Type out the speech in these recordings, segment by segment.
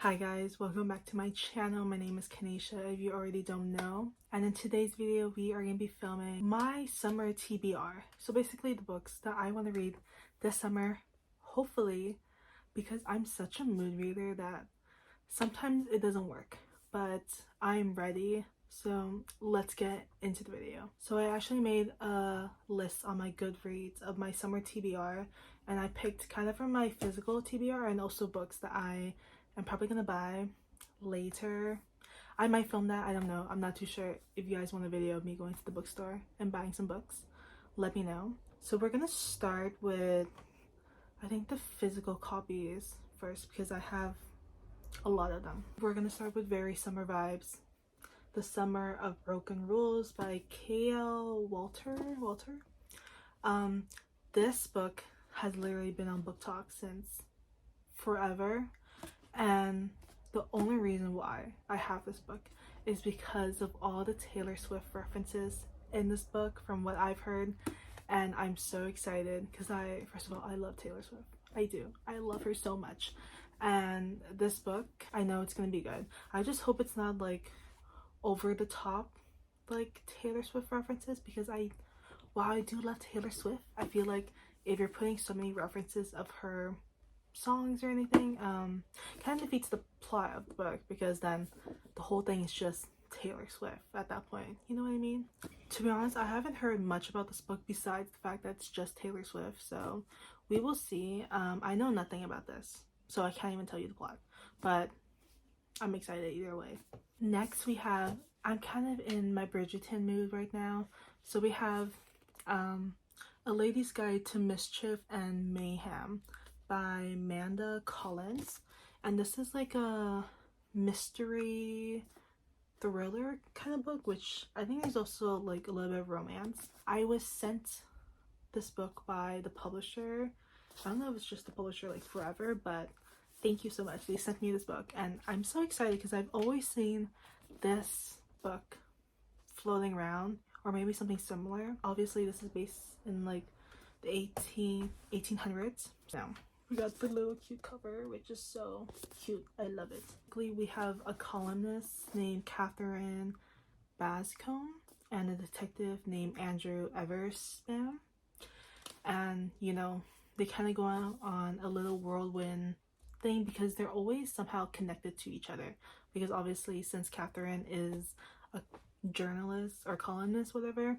Hi guys, welcome back to my channel. My name is Kanisha if you already don't know. And in today's video, we are going to be filming my summer TBR. So basically the books that I want to read this summer, hopefully, because I'm such a mood reader that sometimes it doesn't work. But I'm ready, so let's get into the video. So I actually made a list on my Goodreads of my summer TBR, and I picked kind of from my physical TBR and also books that I'm probably gonna buy later. I might film that, I don't know. I'm not too sure. If you guys want a video of me going to the bookstore and buying some books, let me know. So we're gonna start with, I think, the physical copies first because I have a lot of them. We're gonna start with Very Summer Vibes, The Summer of Broken Rules by K.L. Walter. This book has literally been on Booktok since forever, and the only reason why I have this book is because of all the Taylor Swift references in this book from what I've heard, and I'm so excited because first of all, I love Taylor Swift. I do. I love her so much. And this book, I know it's gonna be good. I just hope it's not like over the top like Taylor Swift references, because while I do love Taylor Swift, I feel like if you're putting so many references of her songs or anything, kind of defeats the plot of the book, because then the whole thing is just Taylor Swift at that point. You know what I mean? To be honest, I haven't heard much about this book besides the fact that it's just Taylor Swift, so we will see. I know nothing about this, so I can't even tell you the plot, but I'm excited either way. Next we have, I'm kind of in my Bridgerton mood right now, so we have A Lady's Guide to Mischief and Mayhem by Amanda Collins, and this is like a mystery thriller kind of book, which I think there's also like a little bit of romance. I was sent this book by the publisher. I don't know if it's just the publisher like forever, but thank you so much. They sent me this book and I'm so excited because I've always seen this book floating around, or maybe something similar. Obviously this is based in like the 1800s. So we got the little cute cover, which is so cute. I love it. We have a columnist named Catherine Bascombe and a detective named Andrew Everspan, and you know, they kind of go on a little whirlwind thing because they're always somehow connected to each other, because obviously since Catherine is a journalist or columnist, whatever,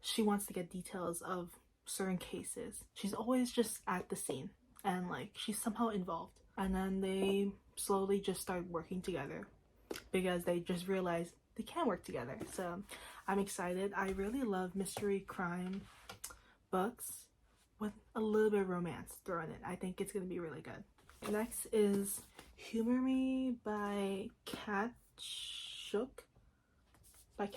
she wants to get details of certain cases. She's always just at the scene and like she's somehow involved, and then they slowly just start working together because they just realize they can't work together. So I'm excited. I really love mystery crime books with a little bit of romance thrown in. I think it's gonna be really good. Next is Humor Me by Cat Shook. I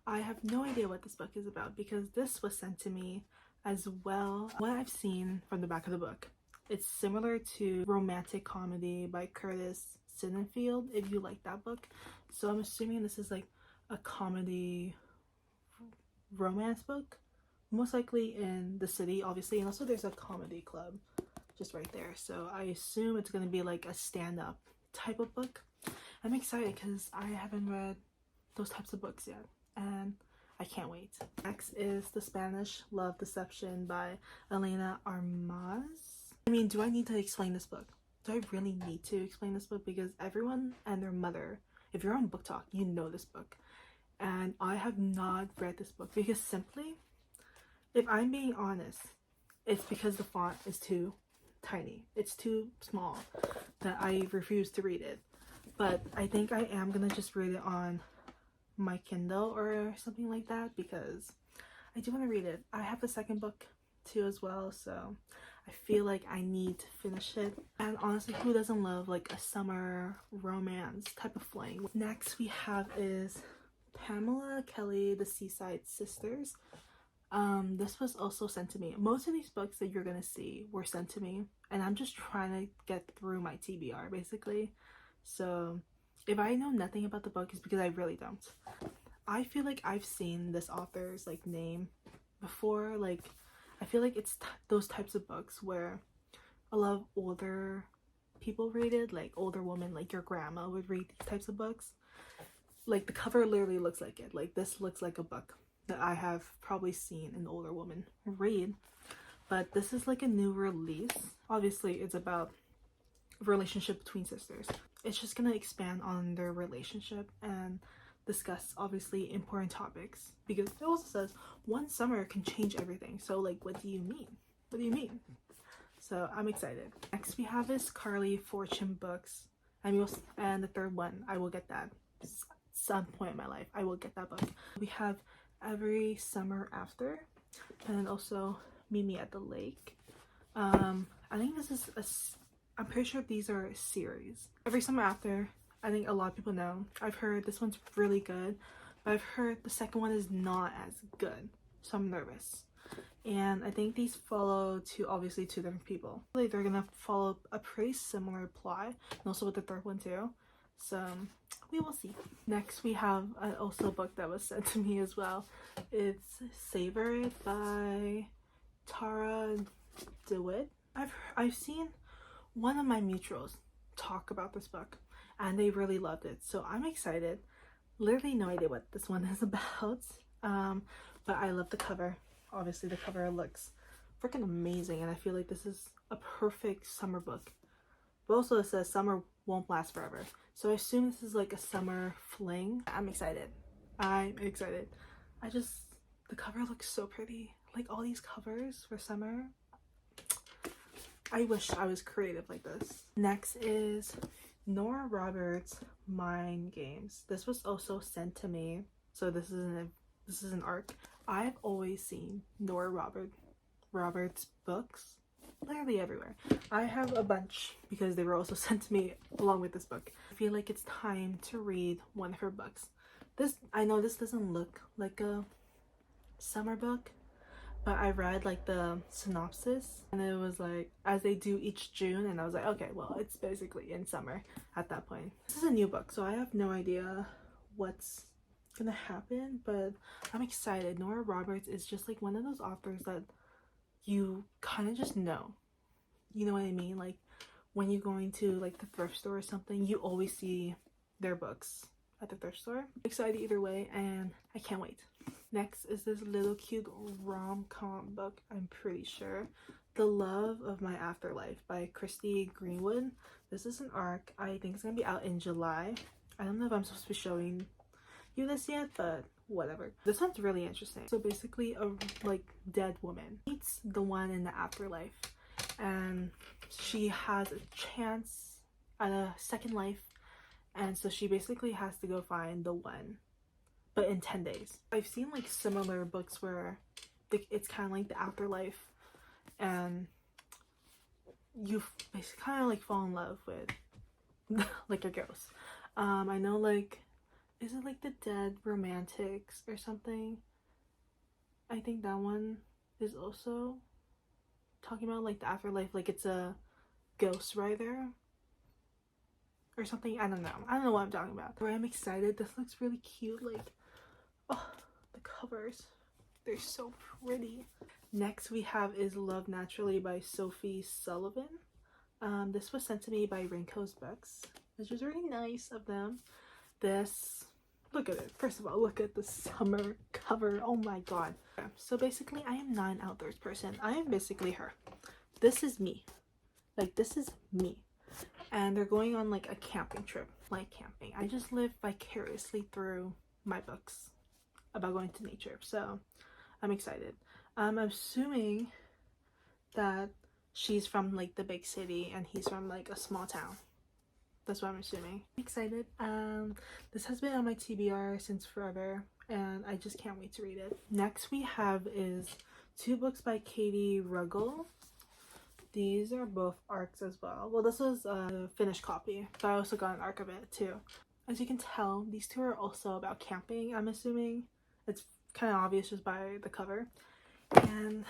have no idea what this book is about because this was sent to me as well. What I've seen from the back of the book, it's similar to Romantic Comedy by Curtis Sinenfield, if you like that book. So I'm assuming this is like a comedy romance book, most likely in the city, obviously, and also there's a comedy club just right there, so I assume it's gonna be like a stand-up type of book. I'm excited because I haven't read those types of books yet, and I can't wait. Next is The Spanish Love Deception by Elena Armaz. I mean, do I need to explain this book? Do I really need to explain this book? Because everyone and their mother, if you're on Booktok, you know this book. And I have not read this book because simply, if I'm being honest, it's because the font is too tiny. It's too small that I refuse to read it. But I think I am gonna just read it on my Kindle or something like that because I do want to read it. I have the second book too as well, so I feel like I need to finish it. And honestly, who doesn't love like a summer romance type of fling? Next we have is Pamela Kelly, The Seaside Sisters. This was also sent to me. Most of these books that you're gonna see were sent to me, and I'm just trying to get through my TBR basically. So if I know nothing about the book, it's because I really don't. I feel like I've seen this author's like name before. Like I feel like it's those types of books where a lot of older people read it, like older women, like your grandma would read these types of books. Like the cover literally looks like it. Like this looks like a book that I have probably seen an older woman read. But this is like a new release. Obviously it's about a relationship between sisters. It's just gonna expand on their relationship and discuss obviously important topics, because it also says one summer can change everything. So like, what do you mean? What do you mean? So I'm excited. Next we have is Carly Fortune books. And the third one, I will get that some point in my life. I will get that book. We have Every Summer After, and also Meet Me at the Lake. I think this is I'm pretty sure these are a series. Every Summer After, I think a lot of people know. I've heard this one's really good, but I've heard the second one is not as good, so I'm nervous. And I think these follow obviously two different people. Like they're gonna follow a pretty similar plot, and also with the third one too. So we will see. Next we have also a book that was sent to me as well. It's Savor It by Tara DeWitt. I've seen one of my mutuals talk about this book and they really loved it, so I'm excited. Literally no idea what this one is about, but I love the cover. Obviously the cover looks freaking amazing, and I feel like this is a perfect summer book. But also it says summer won't last forever, so I assume this is like a summer fling. I'm excited. The cover looks so pretty. Like all these covers for summer, I wish I was creative like this. Next is Nora Roberts' Mind Games. This was also sent to me, so this is an arc. I've always seen Nora Roberts books literally everywhere. I have a bunch because they were also sent to me along with this book. I feel like it's time to read one of her books. I know this doesn't look like a summer book, but I read like the synopsis and it was like as they do each June, and I was like, okay, well it's basically in summer at that point. This is a new book, so I have no idea what's gonna happen, but I'm excited. Nora Roberts is just like one of those authors that you kind of just know, you know what I mean? Like when you're going to like the thrift store or something, you always see their books at the thrift store. I'm excited either way, and I can't wait. Next is this little cute rom-com book, I'm pretty sure. The Love of My Afterlife by Christy Greenwood. This is an arc. I think it's gonna be out in July. I don't know if I'm supposed to be showing you this yet, but whatever. This one's really interesting. So basically a like dead woman meets the one in the afterlife, and she has a chance at a second life, and so she basically has to go find the one, but in 10 days. I've seen like similar books where it's kind of like the afterlife and you basically kind of like fall in love with like a ghost. I know, like, is it like the Dead Romantics or something? I think that one is also talking about like the afterlife, like it's a ghost writer or something. I don't know what I'm talking about. But I'm excited. This looks really cute. Like, oh, the covers, they're so pretty. Next we have is Love Naturally by Sophie Sullivan. This was sent to me by Rainco's Books, which was really nice of them. Look at it. First of all, look at the summer cover. Oh my god. So basically, I am not an outdoors person. I am basically her. This is me. Like, this is me. And they're going on like a camping trip. Like camping. I just live vicariously through my books about going to nature. So I'm excited. I'm assuming that she's from like the big city and he's from like a small town. That's what I'm assuming. I'm excited. This has been on my TBR since forever, and I just can't wait to read it. Next we have is two books by Katie Ruggles. These are both arcs as well. Well, this was a finished copy, but I also got an arc of it too. As you can tell, these two are also about camping, I'm assuming. It's kind of obvious just by the cover. And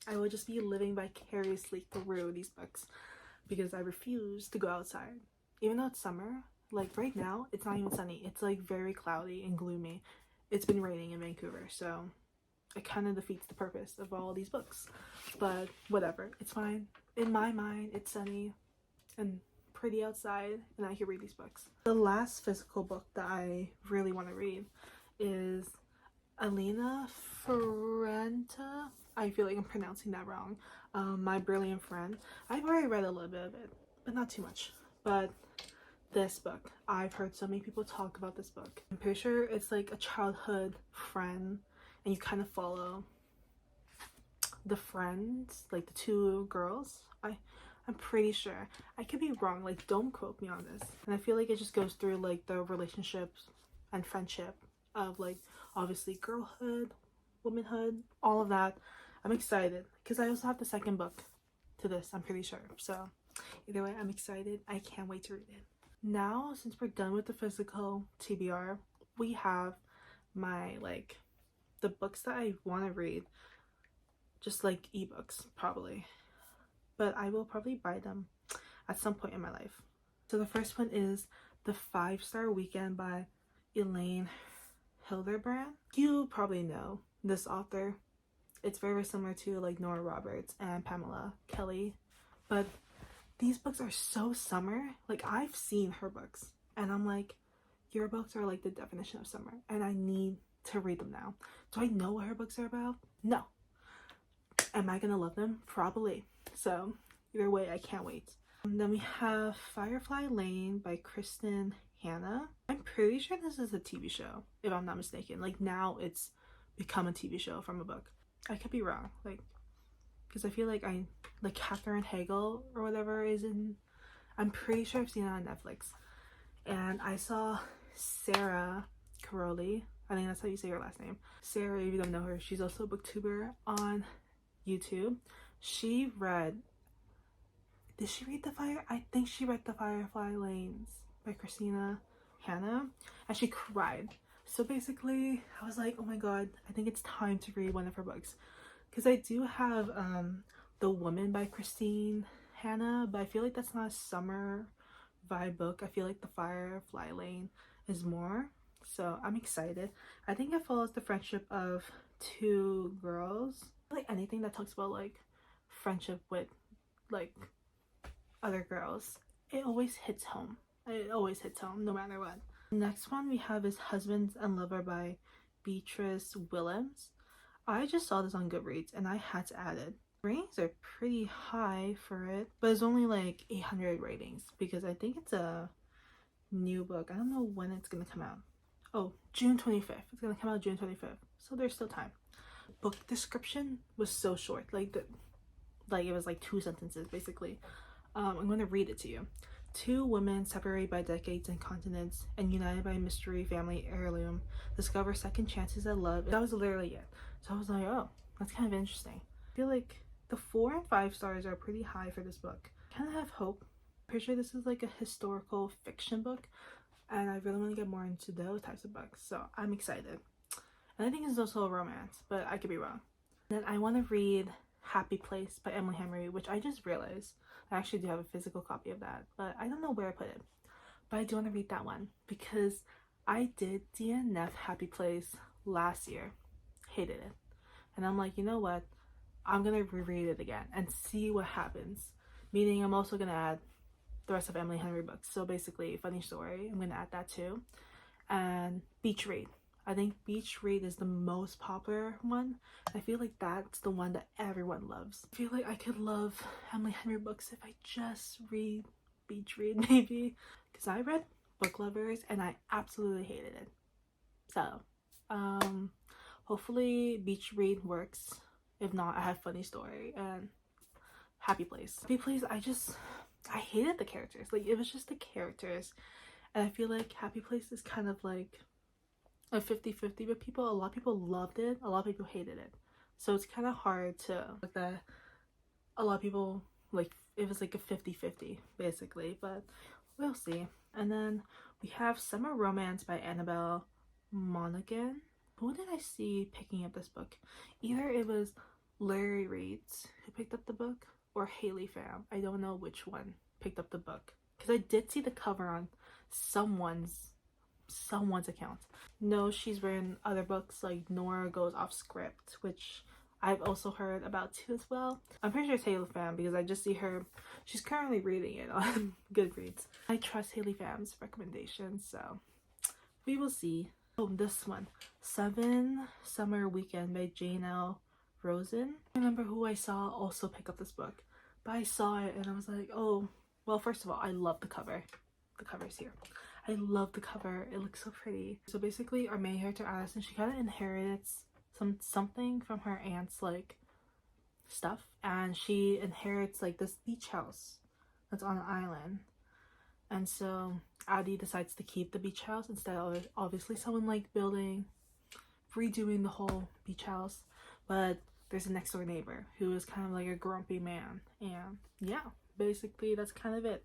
I will just be living vicariously through these books because I refuse to go outside. Even though it's summer, like right now, it's not even sunny. It's like very cloudy and gloomy. It's been raining in Vancouver, so it kind of defeats the purpose of all these books. But whatever, it's fine. In my mind, it's sunny and pretty outside and I can read these books. The last physical book that I really want to read is Elena Ferranta. I feel like I'm pronouncing that wrong. My Brilliant Friend. I've already read a little bit of it, but not too much. But this book, I've heard so many people talk about this book. I'm pretty sure it's like a childhood friend and you kind of follow the friends, like the two girls. I'm pretty sure. I could be wrong, like don't quote me on this. And I feel like it just goes through like the relationships and friendship of like obviously girlhood, womanhood, all of that. I'm excited because I also have the second book to this, I'm pretty sure. So either way, I'm excited. I can't wait to read it. Now, since we're done with the physical TBR, we have my like the books that I want to read, just like ebooks probably, but I will probably buy them at some point in my life. So the first one is The 5-Star Weekend by Elaine Hilderbrand. You probably know this author. It's very similar to like Nora Roberts and Pamela Kelly, but these books are so summer. Like I've seen her books and I'm like, your books are like the definition of summer and I need to read them now. Do I know what her books are about? No. Am I gonna love them? Probably. So either way, I can't wait. And then we have Firefly Lane by Kristen Hanna. I'm pretty sure this is a TV show, if I'm not mistaken. Like now it's become a TV show from a book. I could be wrong, like, because I feel like Katherine Hagel or whatever is in, I'm pretty sure I've seen it on Netflix. And I saw Sarah Caroli, I think that's how you say her last name. Sarah, if you don't know her, she's also a booktuber on YouTube. She read, did she read I think she read The Firefly Lanes by Christina Hanna, and she cried. So basically, I was like, oh my god, I think it's time to read one of her books. Because I do have The Woman by Christine Hanna, but I feel like that's not a summer vibe book. I feel like The Firefly Lane is more. So I'm excited. I think it follows the friendship of two girls. Like anything that talks about like friendship with like other girls, it always hits home. It always hits home no matter what. Next one we have is Husbands and Lover by Beatrice Willems. I just saw this on Goodreads and I had to add it. Ratings are pretty high for it, but it's only like 800 ratings because I think it's a new book. I don't know when it's gonna come out. Oh, June 25th. It's gonna come out June 25th, so there's still time. Book description was so short, like it was like 2 sentences basically. I'm gonna read it to you. Two women separated by decades and continents and united by a mystery family heirloom discover second chances at love. That was literally it. So I was like, oh, that's kind of interesting. I feel like the 4 and 5 stars are pretty high for this book. I kind of have hope. Pretty sure this is like a historical fiction book and I really want to get more into those types of books. So I'm excited. And I think it's also a romance, but I could be wrong. Then I want to read Happy Place by Emily Henry, which I just realized I actually do have a physical copy of that, but I don't know where I put it. But I do want to read that one because I did DNF Happy Place last year. Hated it. And I'm like, you know what? I'm going to reread it again and see what happens. Meaning I'm also going to add the rest of Emily Henry books. So basically, Funny Story, I'm going to add that too. And Beach Read. I think Beach Read is the most popular one. I feel like that's the one that everyone loves. I feel like I could love Emily Henry books if I just read Beach Read maybe. Because I read Book Lovers and I absolutely hated it. So, hopefully Beach Read works. If not, I have Funny Story and Happy Place. Happy Place, I hated the characters. Like, it was just the characters. And I feel like Happy Place is kind of like a 50-50 with people. A lot of people loved it, a lot of people hated it, so it's kind of hard to like that. A lot of people like it was like a 50-50 basically, but we'll see. And then we have Summer Romance by Annabelle Monaghan. Who did I see picking up this book? Either it was Larry Reeds who picked up the book or Haley Pham. I don't know which one picked up the book because I did see the cover on someone's account. No, she's written other books like Nora Goes Off Script, which I've also heard about too as well. I'm pretty sure it's Haley Pham because I just see her. She's currently reading it on Goodreads. I trust Haley Pham's recommendations, so we will see. Oh, this one, Seven Summer Weekend by Jane L. Rosen. I remember who I saw also pick up this book, but I saw it and I was like, oh, well, first of all, I love the cover. The cover's here. I love the cover. It looks so pretty. So basically, our main character Allison, she kind of inherits something from her aunt's like stuff, and she inherits like this beach house that's on an island. And so Addie decides to keep the beach house instead of obviously someone like redoing the whole beach house. But there's a next door neighbor who is kind of like a grumpy man, and yeah, basically that's kind of it.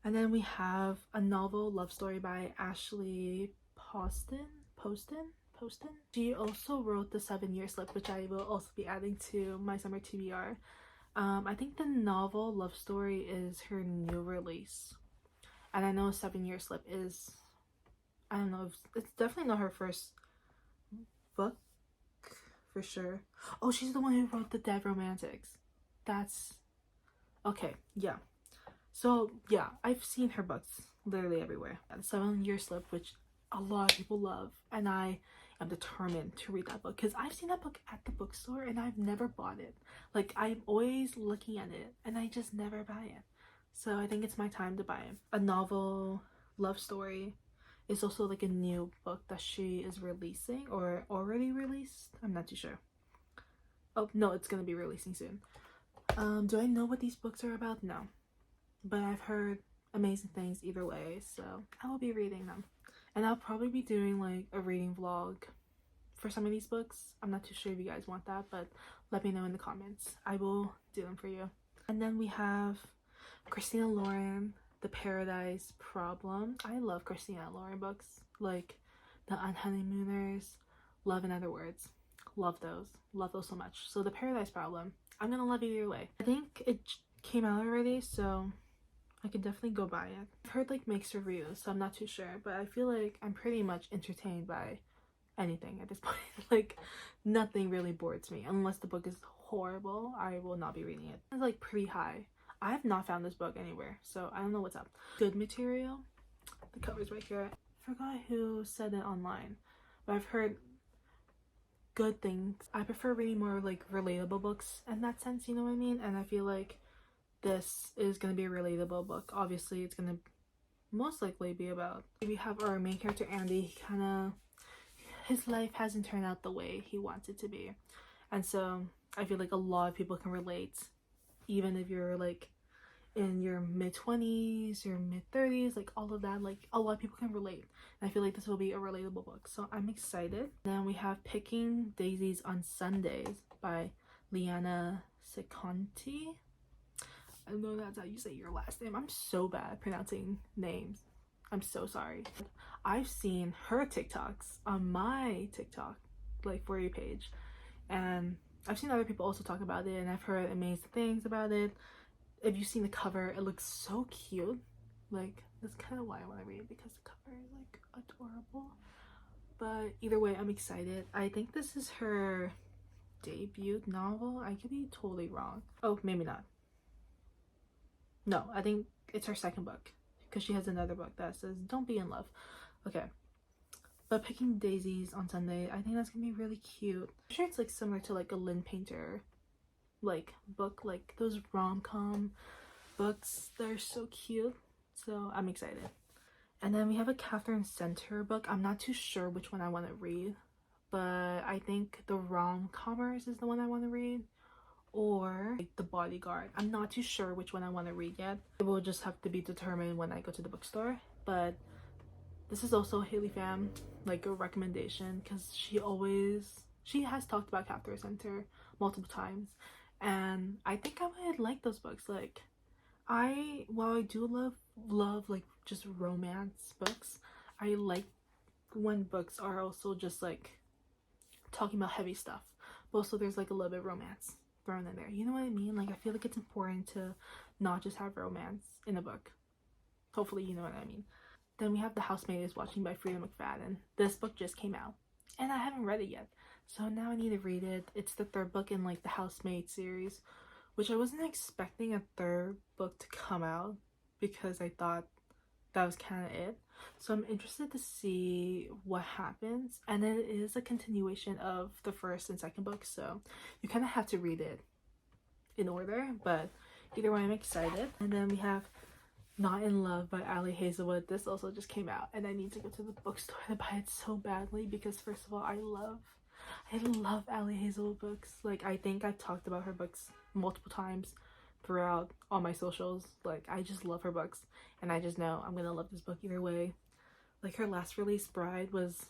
And then we have a novel love story by Ashley Poston. She also wrote The 7-Year Slip, which I will also be adding to my summer TBR. I think the novel love story is her new release. And I know 7-Year Slip is, I don't know, it's definitely not her first book, for sure. Oh, she's the one who wrote The Dead Romantics. That's, okay, yeah. So, yeah, I've seen her books literally everywhere. The 7-Year Slip, which a lot of people love, and I am determined to read that book because I've seen that book at the bookstore and I've never bought it. Like, I'm always looking at it and I just never buy it. So I think it's my time to buy it. A novel love story is also like a new book that she is releasing or already released. I'm not too sure. Oh, no, it's gonna be releasing soon. Do I know what these books are about? No. But I've heard amazing things either way, so I will be reading them. And I'll probably be doing like a reading vlog for some of these books. I'm not too sure if you guys want that, but let me know in the comments. I will do them for you. And then we have Christina Lauren, The Paradise Problem. I love Christina Lauren books, like The Unhoneymooners, Love in Other Words. Love those so much. So The Paradise Problem, I'm gonna love it either way. I think it came out already, so I could definitely go buy it. I've heard like mixed reviews, so I'm not too sure, but I feel like I'm pretty much entertained by anything at this point. Like, nothing really bores me. Unless the book is horrible, I will not be reading it. It's like pretty high. I have not found this book anywhere, so I don't know what's up. Good material. The cover's right here. I forgot who said it online, but I've heard good things. I prefer reading more like relatable books in that sense, you know what I mean? And I feel like this is going to be a relatable book. Obviously, it's going to most likely be about, we have our main character Andy. His life hasn't turned out the way he wants it to be, and so I feel like a lot of people can relate, even if you're like in your mid-20s, your mid-30s, like all of that. Like, a lot of people can relate, and I feel like this will be a relatable book, so I'm excited. Then we have Picking Daisies on Sundays by Liana Seconti. I know that's how you say your last name. I'm so bad at pronouncing names. I'm so sorry. I've seen her TikToks on my TikTok, like, For You page, and I've seen other people also talk about it, and I've heard amazing things about it. If you've seen the cover, it looks so cute. Like, that's kind of why I want to read it, because the cover is like adorable. But either way, I'm excited. I think this is her debut novel. I could be totally wrong. Oh, maybe not. No, I think it's her second book, because she has another book that says Don't Be in Love. Okay, but Picking Daisies on Sunday, I think that's gonna be really cute. I'm sure it's like similar to like a Lynn Painter like book, like those rom-com books that are so cute, so I'm excited. And then we have a Catherine Center book. I'm not too sure which one I want to read, but I think The Rom-Comers is the one I want to read, or like The Bodyguard. I'm not too sure which one I want to read yet. It will just have to be determined when I go to the bookstore. But this is also Haley Pham, like a recommendation, because she has talked about Catherine Center multiple times, and I think I would like those books. Like, while I do love like just romance books, I like when books are also just like talking about heavy stuff, but also there's like a little bit of romance thrown in there, you know what I mean? Like, I feel like it's important to not just have romance in a book. Hopefully you know what I mean. Then we have The Housemaid is Watching by Frida McFadden. This book just came out and I haven't read it yet, So now I need to read it. It's the third book in like the Housemaid series, which I wasn't expecting a third book to come out because I thought that was kind of it. So I'm interested to see what happens. And it is a continuation of the first and second book, so you kind of have to read it in order, but either way I'm excited. And then we have Not in Love by Ali Hazelwood. This also just came out and I need to go to the bookstore to buy it so badly because first of all I love Ali Hazelwood books. Like, I think I've talked about her books multiple times throughout all my socials. Like, I just love her books and I just know I'm gonna love this book either way. Like, her last release, Bride, was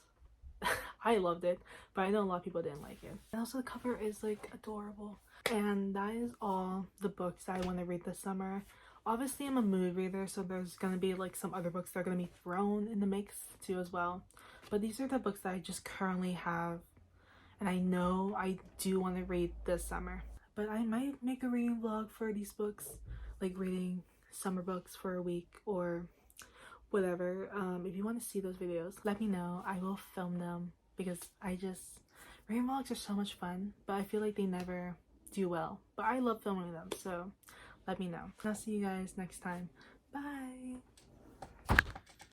I loved it, but I know a lot of people didn't like it. And also the cover is like adorable. And that is all the books I want to read this summer. Obviously I'm a mood reader, so there's gonna be like some other books that are gonna be thrown in the mix too as well, but these are the books that I just currently have and I know I do want to read this summer. But I might make a reading vlog for these books, like reading summer books for a week or whatever. If you want to see those videos, let me know. I will film them because reading vlogs are so much fun, but I feel like they never do well. But I love filming them, so let me know. I'll see you guys next time. Bye!